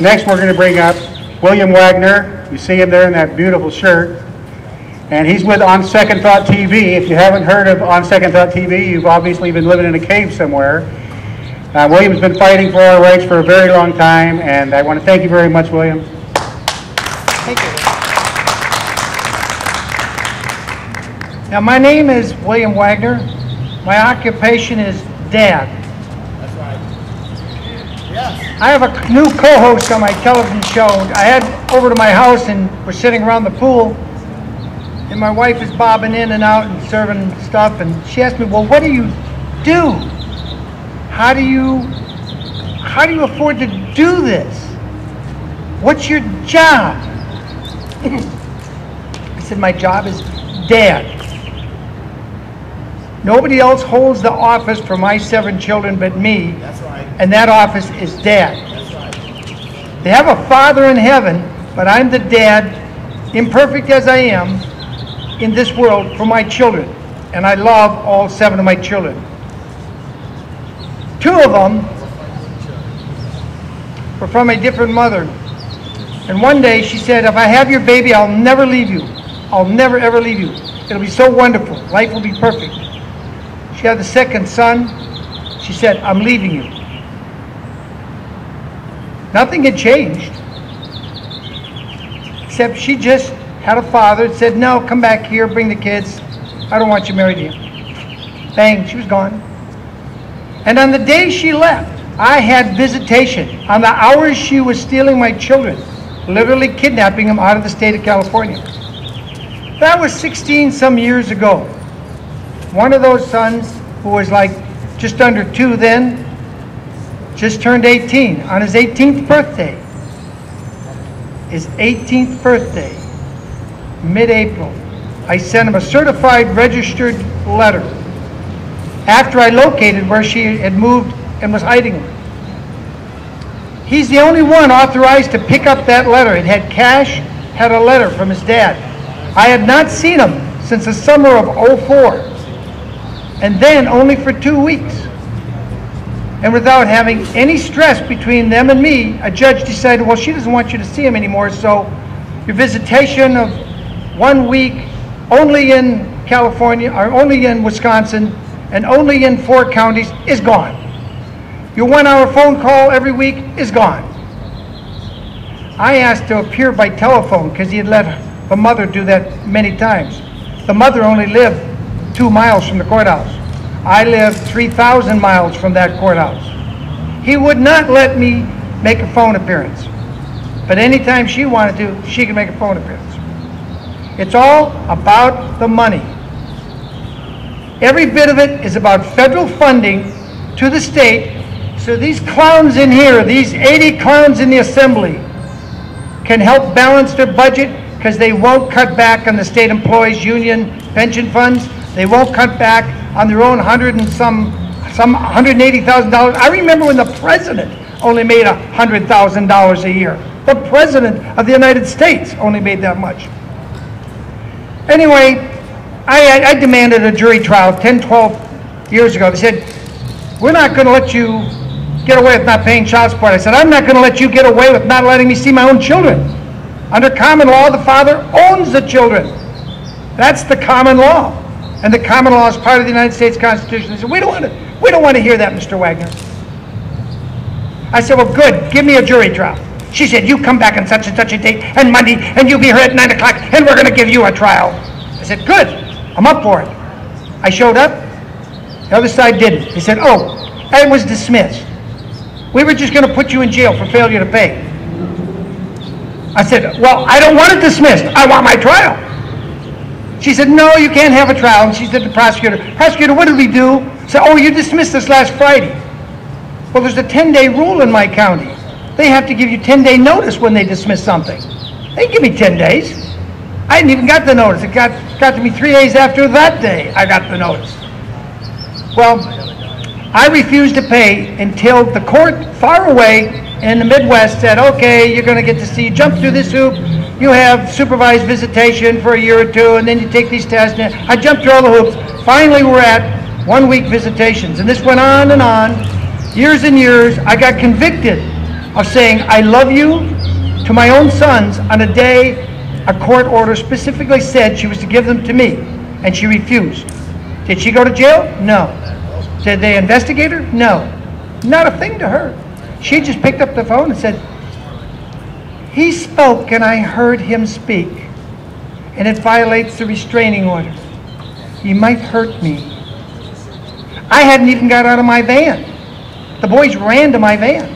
Next, we're going to bring up William Wagner. You see him there in that beautiful shirt. And he's with On Second Thought TV. If you haven't heard of On Second Thought TV, you've obviously been living in a cave somewhere. William's been fighting for our rights for a very long time, and I want to thank you very much, William. Thank you. Now, my name is William Wagner. My occupation is dad. That's right. Yes. I have a new co-host on my television show. I had over to my house and we're sitting around the pool, and my wife is bobbing in and out and serving stuff, and she asked me, well, what do you do? How do you afford to do this? What's your job? I said, my job is dad. Nobody else holds the office for my 7 children but me. That's right. And that office is dad. That's right. They have a father in heaven, but I'm the dad, imperfect as I am, in this world for my children. And I love all 7 of my children. 2 of them were from a different mother. And one day she said, if I have your baby, I'll never leave you. I'll never ever leave you. It'll be so wonderful. Life will be perfect. She had the second son. She said, I'm leaving you. Nothing had changed, except she just had a father that said, no, come back here, bring the kids. I don't want you married to him. Bang, she was gone. And on the day she left, I had visitation. On the hours she was stealing my children, literally kidnapping them out of the state of California. That was 16 some years ago. One of those sons, who was like just under 2 then, just turned 18 on his 18th birthday. His 18th birthday, mid-April. I sent him a certified registered letter after I located where she had moved and was hiding him. He's the only one authorized to pick up that letter. It had cash, had a letter from his dad. I had not seen him since the summer of '04. And then only for 2 weeks. And without having any stress between them and me, a judge decided, well, she doesn't want you to see him anymore, so your visitation of 1 week only in California, or only in Wisconsin, and only in 4 counties is gone. Your 1-hour phone call every week is gone. I asked to appear by telephone because he had let the mother do that many times. The mother only lived 2 miles from the courthouse. I lived 3,000 miles from that courthouse. He would not let me make a phone appearance. But anytime she wanted to, she could make a phone appearance. It's all about the money. Every bit of it is about federal funding to the state, so these clowns in here, these 80 clowns in the assembly, can help balance their budget because they won't cut back on the state employees' union pension funds. They won't cut back on their own some $180,000. I remember when the president only made $100,000 a year. The president of the United States only made that much. Anyway, I demanded a jury trial 10, 12 years ago. They said, we're not going to let you get away with not paying child support. I said, I'm not going to let you get away with not letting me see my own children. Under common law, the father owns the children. That's the common law. And the common law is part of the United States Constitution. They said, we don't want to hear that, Mr. Wagner. I said, well, good, give me a jury trial. She said, you come back on such and such a date and Monday, and you'll be here at 9 o'clock, and we're going to give you a trial. I said, good, I'm up for it. I showed up, the other side didn't. They said, oh, it was dismissed. We were just going to put you in jail for failure to pay. I said, well, I don't want it dismissed. I want my trial. She said, no, you can't have a trial. And she said to the prosecutor, what did we do? I said, oh, you dismissed us last Friday. Well, there's a 10-day rule in my county. They have to give you 10-day notice when they dismiss something. They give me 10 days. I hadn't even got the notice. It got to me 3 days after that day I got the notice. Well, I refused to pay until the court far away in the Midwest said, okay, you're going to get to see, jump through this hoop. You have supervised visitation for a year or 2, and then you take these tests. And I jumped through all the hoops. Finally, we're at 1 week visitations. And this went on and on, years and years. I got convicted of saying, I love you to my own sons on a day a court order specifically said she was to give them to me, and she refused. Did she go to jail? No. Did they investigate her? No. Not a thing to her. She just picked up the phone and said, he spoke and I heard him speak, and it violates the restraining order. He might hurt me. I hadn't even got out of my van. The boys ran to my van.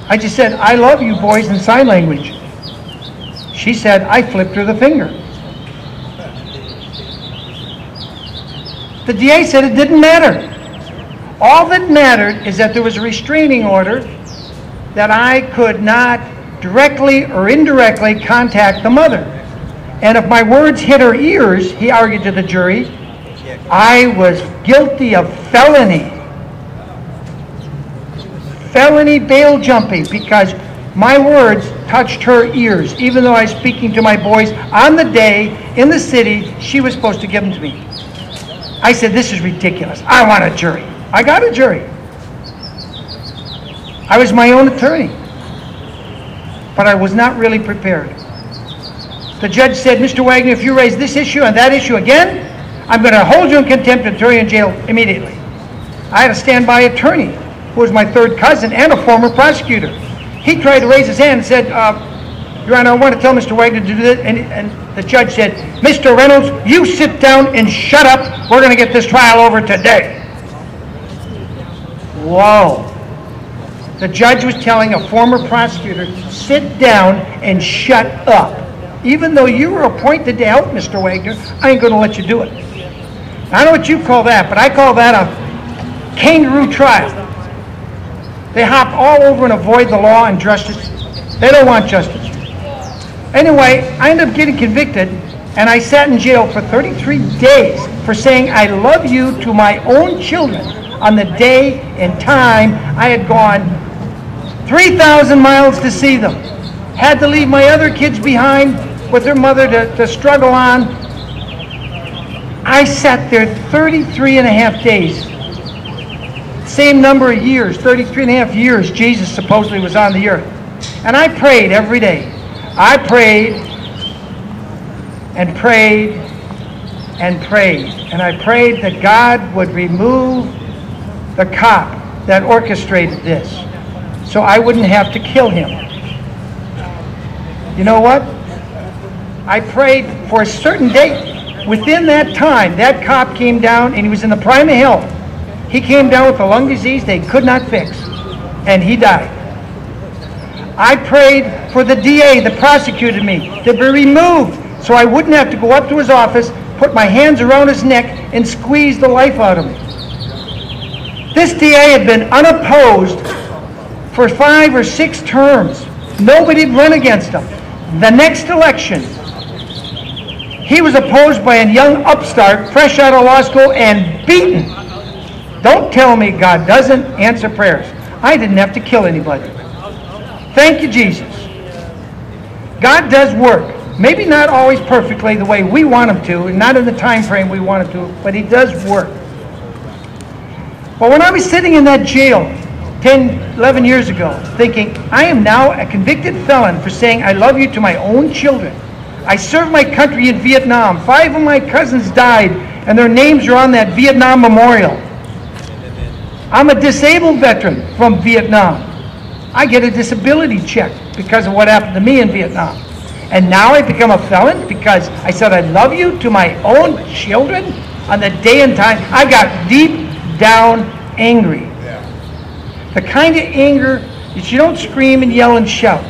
I just said, I love you boys in sign language. She said, I flipped her the finger. The DA said it didn't matter. All that mattered is that there was a restraining order that I could not directly or indirectly contact the mother. And if my words hit her ears, he argued to the jury, I was guilty of felony bail jumping because my words touched her ears, even though I was speaking to my boys on the day in the city she was supposed to give them to me. I said, this is ridiculous. I want a jury. I got a jury. I was my own attorney, but I was not really prepared. The judge said, Mr. Wagner, if you raise this issue and that issue again, I'm going to hold you in contempt and throw you in jail immediately. I had a standby attorney who was my third cousin and a former prosecutor. He tried to raise his hand and said, Your Honor, I want to tell Mr. Wagner to do this. And the judge said, Mr. Reynolds, you sit down and shut up. We're going to get this trial over today. Whoa. The judge was telling a former prosecutor, sit down and shut up. Even though you were appointed to help Mr. Wagner, I ain't going to let you do it. I don't know what you call that, but I call that a kangaroo trial. They hop all over and avoid the law and justice. They don't want justice. Anyway, I ended up getting convicted, and I sat in jail for 33 days for saying I love you to my own children on the day and time I had gone 3,000 miles to see them. Had to leave my other kids behind with their mother to struggle on. I sat there 33 and a half days. Same number of years, 33 and a half years Jesus supposedly was on the earth. And I prayed every day. I prayed and prayed and prayed. And I prayed that God would remove the cop that orchestrated this so I wouldn't have to kill him. You know what? I prayed for a certain date. Within that time, that cop came down and he was in the prime of health. He came down with a lung disease they could not fix, and he died. I prayed for the DA that prosecuted me to be removed so I wouldn't have to go up to his office, put my hands around his neck, and squeeze the life out of me. This DA had been unopposed for 5 or 6 terms. Nobody had run against him. The next election, he was opposed by a young upstart, fresh out of law school, and beaten. Don't tell me God doesn't answer prayers. I didn't have to kill anybody. Thank you, Jesus. God does work. Maybe not always perfectly the way we want him to, and not in the time frame we want him to, but he does work. But when I was sitting in that jail 10, 11 years ago, thinking, I am now a convicted felon for saying I love you to my own children. I served my country in Vietnam. 5 of my cousins died, and their names are on that Vietnam memorial. I'm a disabled veteran from Vietnam. I get a disability check because of what happened to me in Vietnam. And now I become a felon because I said I love you to my own children on the day and time. I got deep down angry. The kind of anger that you don't scream and yell and shout.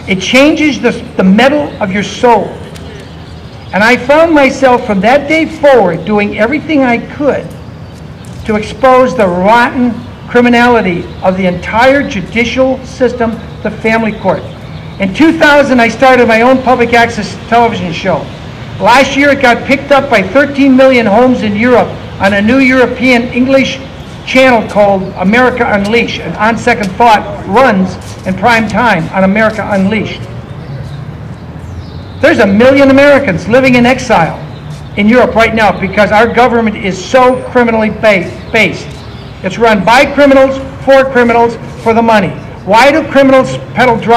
It changes the metal of your soul. And I found myself from that day forward doing everything I could to expose the rotten criminality of the entire judicial system, the family court. In 2000, I started my own public access television show. Last year, it got picked up by 13 million homes in Europe on a new European English channel called America Unleashed, and On Second Thought runs in prime time on America Unleashed. There's 1 million Americans living in exile in Europe right now because our government is so criminally based. It's run by criminals, for the money. Why do criminals peddle drugs?